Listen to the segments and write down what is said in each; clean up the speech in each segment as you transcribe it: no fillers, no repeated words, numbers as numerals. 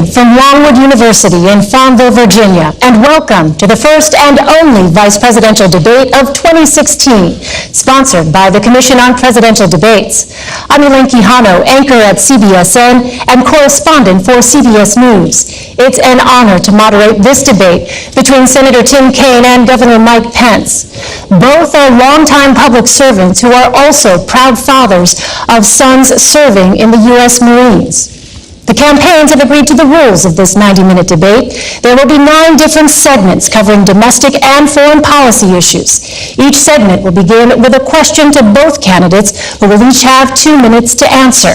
Kaine from Longwood University in Farmville, Virginia, and welcome to the first and only vice presidential debate of 2016, sponsored by the Commission on Presidential Debates. I'm Elaine Quijano, anchor at CBSN and correspondent for CBS News. It's an honor to moderate this debate between Senator Tim Kaine and Governor Mike Pence. Both are longtime public servants who are also proud fathers of sons serving in the U.S. Marines. The campaigns have agreed to the rules of this 90-minute debate. There will be 9 different segments covering domestic and foreign policy issues. Each segment will begin with a question to both candidates, who will each have 2 minutes to answer.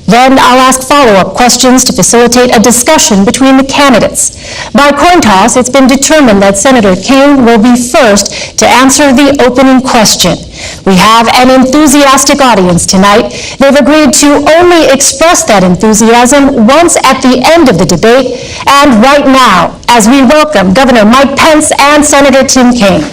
Then I'll ask follow-up questions to facilitate a discussion between the candidates. By coin toss, it's been determined that Senator Kaine will be first to answer the opening question. We have an enthusiastic audience tonight. They've agreed to only express that enthusiasm once at the end of the debate, and right now, as we welcome Governor Mike Pence and Senator Tim Kaine.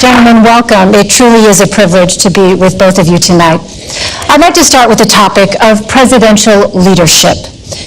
Gentlemen, welcome. It truly is a privilege to be with both of you tonight. I'd like to start with the topic of presidential leadership.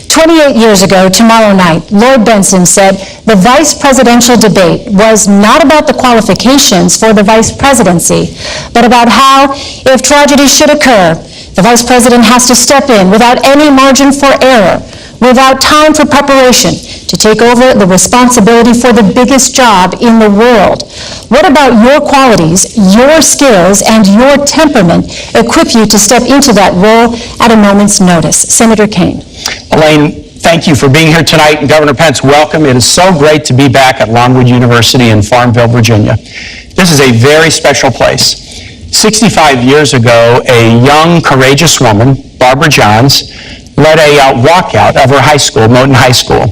28 years ago, tomorrow night, Lord Benson said the vice presidential debate was not about the qualifications for the vice presidency, but about how, if tragedy should occur, the vice president has to step in without any margin for error, without time for preparation, to take over the responsibility for the biggest job in the world. What about your qualities, your skills, and your temperament equip you to step into that role at a moment's notice? Senator Kaine. Elaine, thank you for being here tonight, and Governor Pence, welcome. It is so great to be back at Longwood University in Farmville, Virginia. This is a very special place. 65 years ago, a young, courageous woman, Barbara Johns, led a walkout of her high school, Moton High School.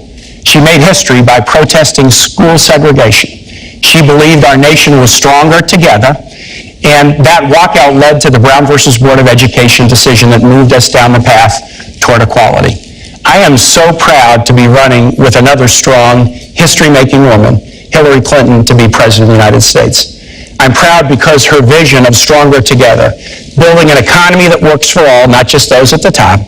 She made history by protesting school segregation. She believed our nation was stronger together, and that walkout led to the Brown versus Board of Education decision that moved us down the path toward equality. I am so proud to be running with another strong, history-making woman, Hillary Clinton, to be President of the United States. I'm proud because her vision of stronger together, building an economy that works for all, not just those at the top,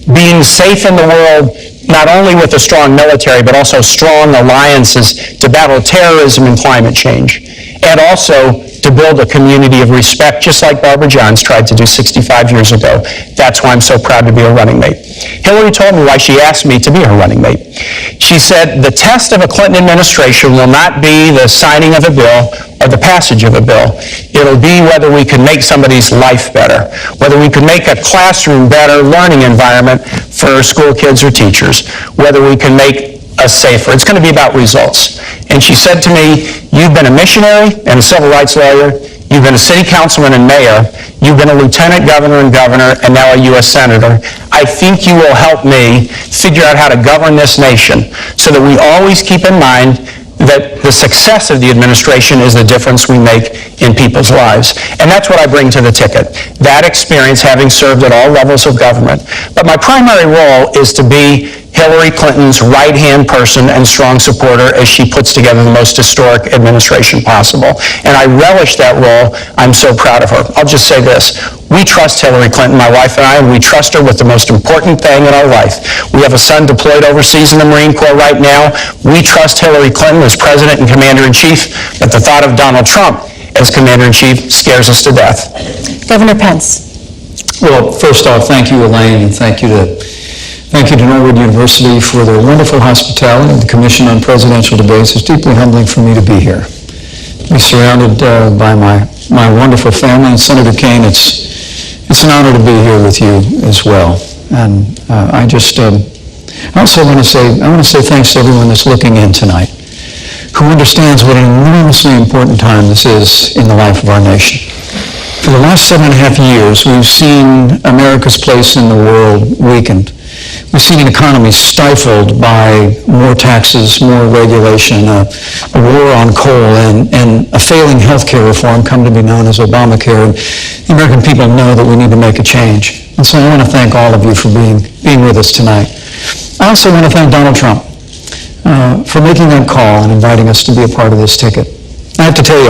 being safe in the world, not only with a strong military, but also strong alliances to battle terrorism and climate change, and also to build a community of respect, just like Barbara Johns tried to do 65 years ago. That's why I'm so proud to be her running mate. Hillary told me why she asked me to be her running mate. She said, the test of a Clinton administration will not be the signing of a bill or the passage of a bill. It'll be whether we can make somebody's life better, whether we can make a classroom better learning environment for school kids or teachers, whether we can make us safer. It's going to be about results. And she said to me, you've been a missionary and a civil rights lawyer, you've been a city councilman and mayor, you've been a lieutenant governor and governor, and now a U.S. senator. I think you will help me figure out how to govern this nation so that we always keep in mind that the success of the administration is the difference we make in people's lives. And that's what I bring to the ticket, that experience having served at all levels of government. But my primary role is to be Hillary Clinton's right-hand person and strong supporter as she puts together the most historic administration possible. And I relish that role. I'm so proud of her. I'll just say this. We trust Hillary Clinton, my wife and I, and we trust her with the most important thing in our life. We have a son deployed overseas in the Marine Corps right now. We trust Hillary Clinton as President and Commander-in-Chief, but the thought of Donald Trump as Commander-in-Chief scares us to death. Governor Pence. Well, first off, thank you, Elaine, and thank you to Norwood University for their wonderful hospitality. The Commission on Presidential Debates is deeply humbling for me to be here. To be surrounded by my wonderful family, and Senator Kaine, it's an honor to be here with you as well. And I also want to say thanks to everyone that's looking in tonight, who understands what an enormously important time this is in the life of our nation. For the last 7.5 years, we've seen America's place in the world weakened. We've seen an economy stifled by more taxes, more regulation, a war on coal, and a failing health care reform come to be known as Obamacare. And the American people know that we need to make a change. And so I want to thank all of you for being with us tonight. I also want to thank Donald Trump for making that call and inviting us to be a part of this ticket. I have to tell you,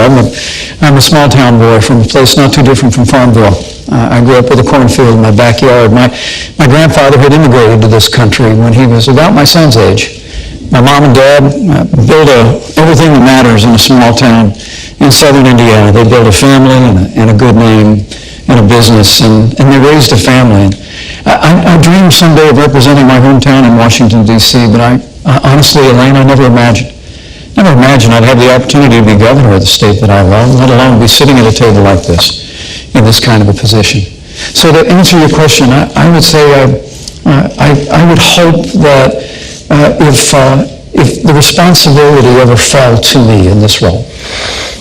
I'm a small-town boy from a place not too different from Farmville. I grew up with a cornfield in my backyard. My grandfather had immigrated to this country when he was about my son's age. My mom and dad built everything that matters in a small town in southern Indiana. They built a family and a good name and a business, and they raised a family. I dreamed someday of representing my hometown in Washington, D.C., but honestly, Elaine, I never imagined I'd have the opportunity to be governor of the state that I love, let alone be sitting at a table like this, in this kind of a position. So to answer your question, I would say I would hope that if the responsibility ever fell to me in this role,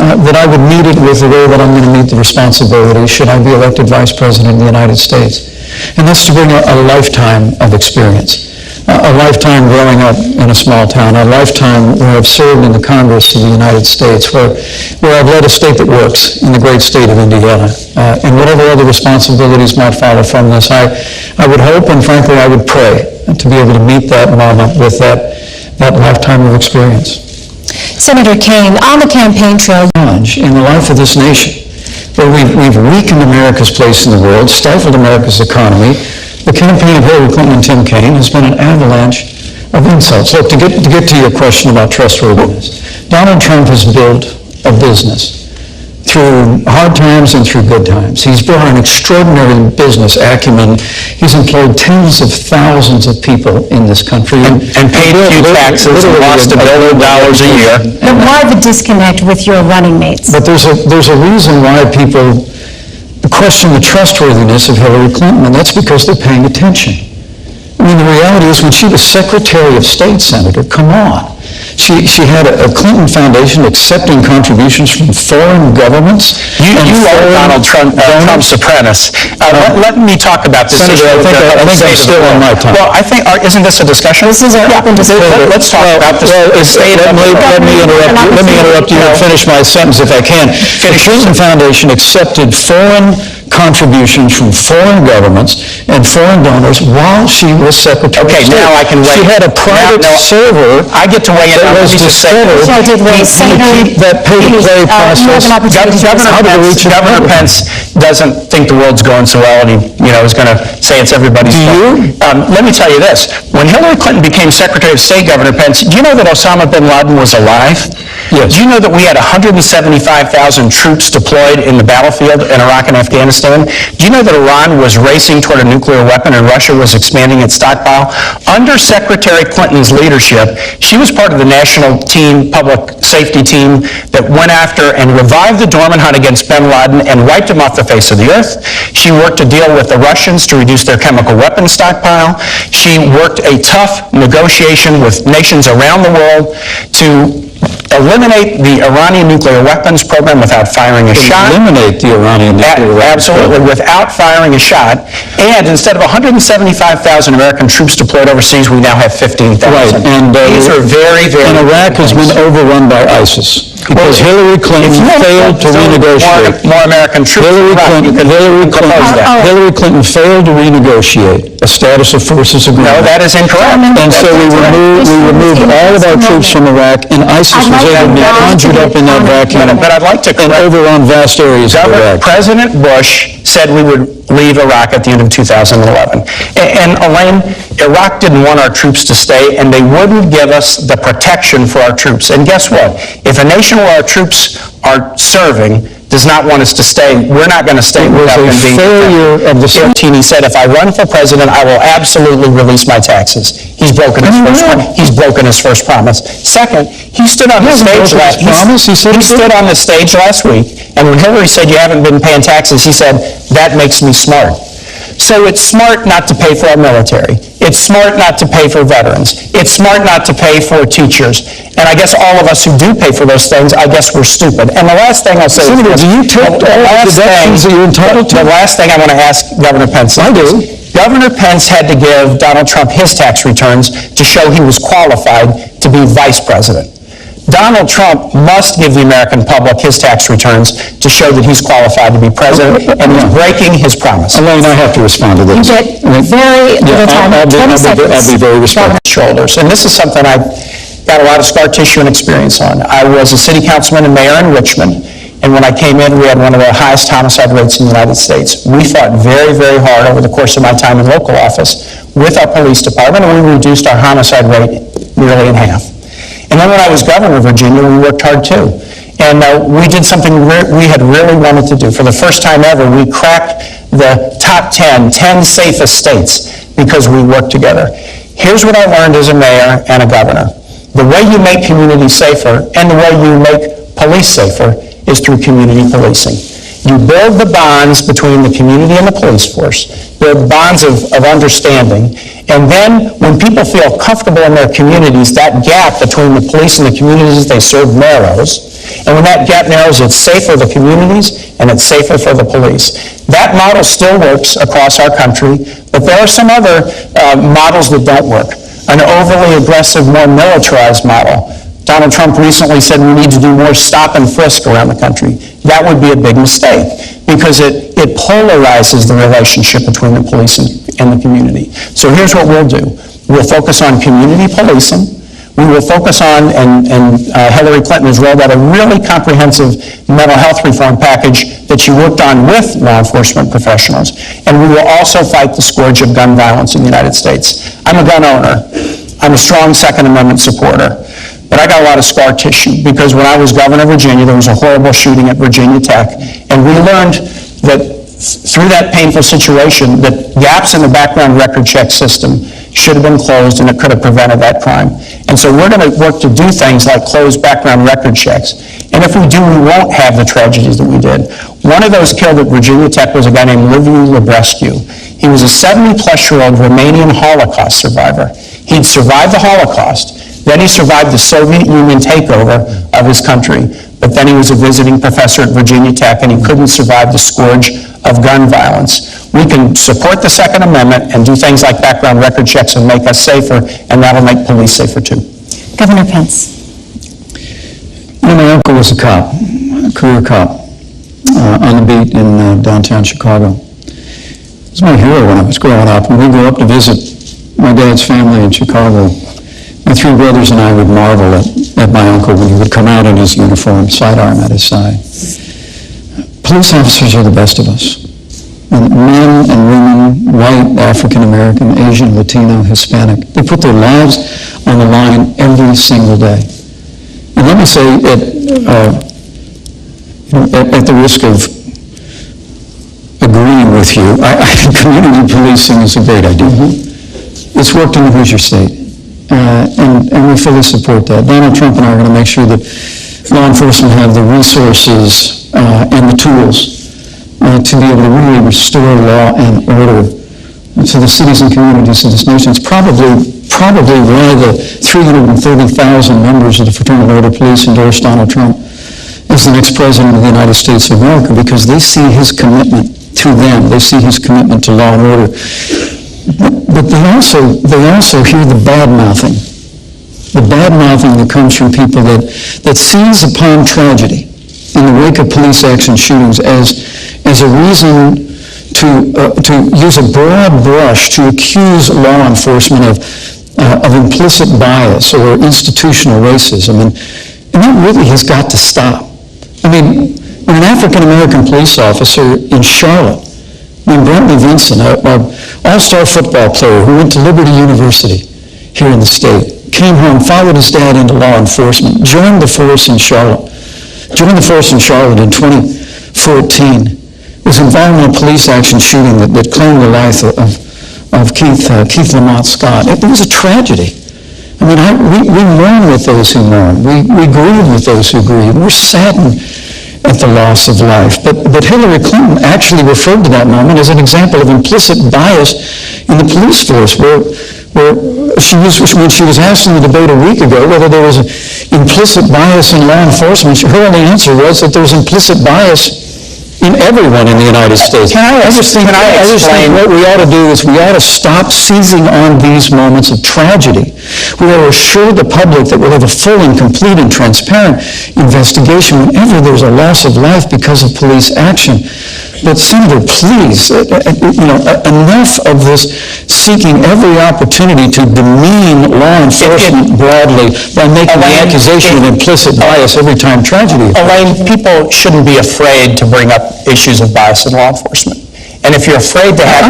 that I would meet it with the way that I'm going to meet the responsibility should I be elected Vice President of the United States. And that's to bring a lifetime of experience. A lifetime growing up in a small town, a lifetime where I've served in the Congress of the United States, where I've led a state that works in the great state of Indiana. And whatever other responsibilities might follow from this, I would hope and frankly I would pray to be able to meet that moment with that lifetime of experience. Senator Kaine, on the campaign trail, In the life of this nation, where we've weakened America's place in the world, stifled America's economy, the campaign of Hillary Clinton and Tim Kaine has been an avalanche of insults. Look, to get to your question about trustworthiness, Donald Trump has built a business through hard times and through good times. He's built an extraordinary business acumen. He's employed tens of thousands of people in this country. And paid few taxes and lost $1 billion a year. but why the disconnect with your running mates? But there's a reason why people question the trustworthiness of Hillary Clinton, and that's because they're paying attention. I mean, the reality is when she was Secretary of State, Senator, come on. She had a Clinton Foundation accepting contributions from foreign governments. You are Donald Trump's apprentice. Let me talk about this. Senator, I think I'm still on my time. Well, isn't this a discussion? This is an open discussion. Let's talk about this. Let me interrupt you and finish my sentence if I can. The Clinton Foundation accepted foreign contributions from foreign governments and foreign donors while she was Secretary of State. Okay, now I can weigh. She had a private server. I get to weigh in. That was discovered. That pay-to-play process. Governor Pence doesn't think the world's going so well, and he is going to say it's everybody's fault. Let me tell you this. When Hillary Clinton became Secretary of State, Governor Pence, do you know that Osama bin Laden was alive? Yes. Do you know that we had 175,000 troops deployed in the battlefield in Iraq and Afghanistan? Do you know that Iran was racing toward a nuclear weapon and Russia was expanding its stockpile? Under Secretary Clinton's leadership, she was part of the national team, public safety team, that went after and revived the dormant hunt against bin Laden and wiped him off the face of the earth. She worked to deal with the Russians to reduce their chemical weapons stockpile. She worked a tough negotiation with nations around the world to eliminate the Iranian nuclear weapons program without firing a shot. Eliminate the Iranian nuclear weapons Absolutely, program. without firing a shot. And instead of 175,000 American troops deployed overseas, we now have 15,000. Right, and these are very, very... And Iraq has been overrun by ISIS because Hillary Clinton failed to renegotiate. More American troops. Hillary Clinton failed to renegotiate a status of forces agreement. No, that is incorrect. And so we removed all of our troops from Iraq, and ISIS was able to be conjured up in that vacuum But I'd like to and overrun vast areas of Iraq. President Bush said we would leave Iraq at the end of 2011. And Elaine, Iraq didn't want our troops to stay, and they wouldn't give us the protection for our troops. And guess what? If a nation where our troops are serving does not want us to stay, we're not going to stay without them being protected. He said, if I run for president, I will absolutely release my taxes. He's broken his first promise. He's broken his first promise. Second, he stood on the stage last week, and when Hillary said you haven't been paying taxes, he said, that makes me smart. So it's smart not to pay for our military. It's smart not to pay for veterans. It's smart not to pay for teachers. And I guess all of us who do pay for those things, I guess we're stupid. And the last thing I'll say is this. Do you take all the deductions that you're entitled to? The last thing I want to ask Governor Pence. I do. Governor Pence had to give Donald Trump his tax returns to show he was qualified to be vice president. Donald Trump must give the American public his tax returns to show that he's qualified to be president, and he's breaking his promise. Elaine, I have to respond to this. You get very little time, 20 seconds. I'll be very respectful. Shoulders. And this is something I've got a lot of scar tissue and experience on. I was a city councilman and mayor in Richmond, and when I came in, we had one of the highest homicide rates in the United States. We fought very, very hard over the course of my time in local office with our police department, and we reduced our homicide rate nearly in half. And then when I was governor of Virginia, we worked hard too. And we did something we had really wanted to do. For the first time ever, we cracked the top 10 safest states because we worked together. Here's what I learned as a mayor and a governor. The way you make communities safer and the way you make police safer is through community policing. You build the bonds between the community and the police force, build bonds of understanding, and then when people feel comfortable in their communities, that gap between the police and the communities they serve narrows. And when that gap narrows, it's safer for the communities and it's safer for the police. That model still works across our country, but there are some other models that don't work. An overly aggressive, more militarized model. Donald Trump recently said we need to do more stop and frisk around the country. That would be a big mistake because it polarizes the relationship between the police and the community. So here's what we'll do. We'll focus on community policing. We will focus on, and Hillary Clinton has rolled out a really comprehensive mental health reform package that she worked on with law enforcement professionals. And we will also fight the scourge of gun violence in the United States. I'm a gun owner. I'm a strong Second Amendment supporter. But I got a lot of scar tissue because when I was governor of Virginia, there was a horrible shooting at Virginia Tech. And we learned that through that painful situation, that gaps in the background record check system should have been closed and it could have prevented that crime. And so we're going to work to do things like close background record checks. And if we do, we won't have the tragedies that we did. One of those killed at Virginia Tech was a guy named Liviu Librescu. He was a 70-plus-year-old Romanian Holocaust survivor. He'd survived the Holocaust. Then he survived the Soviet Union takeover of his country. But then he was a visiting professor at Virginia Tech, and he couldn't survive the scourge of gun violence. We can support the Second Amendment and do things like background record checks and make us safer, and that'll make police safer too. Governor Pence. You know, my uncle was a cop, a career cop, on the beat in downtown Chicago. He was my hero when I was growing up. When we'd go up to visit my dad's family in Chicago, my three brothers and I would marvel at my uncle when he would come out in his uniform, sidearm at his side. Police officers are the best of us. And men and women, white, African American, Asian, Latino, Hispanic, they put their lives on the line every single day. And let me say, at the risk of agreeing with you, I think community policing is a great idea. It's worked in the Hoosier State. And we fully support that. Donald Trump and I are going to make sure that law enforcement have the resources and the tools to be able to really restore law and order to the cities and communities of this nation. It's probably why the 330,000 members of the Fraternal Order of Police endorsed Donald Trump as the next president of the United States of America, because they see his commitment to them. They see his commitment to law and order. But they also hear the bad-mouthing that comes from people that seize upon tragedy in the wake of police action shootings as a reason to use a broad brush to accuse law enforcement of implicit bias or institutional racism. And that really has got to stop. I mean, when an African-American police officer in Charlotte named Brantley Vincent, an all-star football player who went to Liberty University here in the state, came home, followed his dad into law enforcement, joined the force in Charlotte in 2014, was involved in a police action shooting that claimed the life of Keith Lamont Scott. It was a tragedy. I mean, we mourn with those who mourn. We grieve with those who grieve. We're saddened at the loss of life. But Hillary Clinton actually referred to that moment as an example of implicit bias in the police force, where when she was asked in the debate a week ago whether there was implicit bias in law enforcement, her only answer was that there was implicit bias in everyone in the United States. I just think what we ought to do is we ought to stop seizing on these moments of tragedy. We ought to assure the public that we'll have a full and complete and transparent investigation whenever there's a loss of life because of police action. But Senator, please, enough of this seeking every opportunity to demean law enforcement broadly by making the accusation of implicit bias every time tragedy occurs. Elaine, people shouldn't be afraid to bring up issues of bias in law enforcement. And if you're afraid to have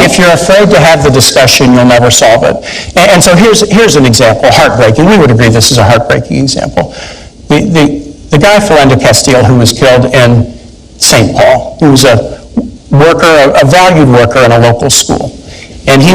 if you're afraid to have the discussion, you'll never solve it. And so here's an example, heartbreaking. We would agree this is a heartbreaking example. The guy, Philando Castile, who was killed in St. Paul, who was a valued worker in a local school. And he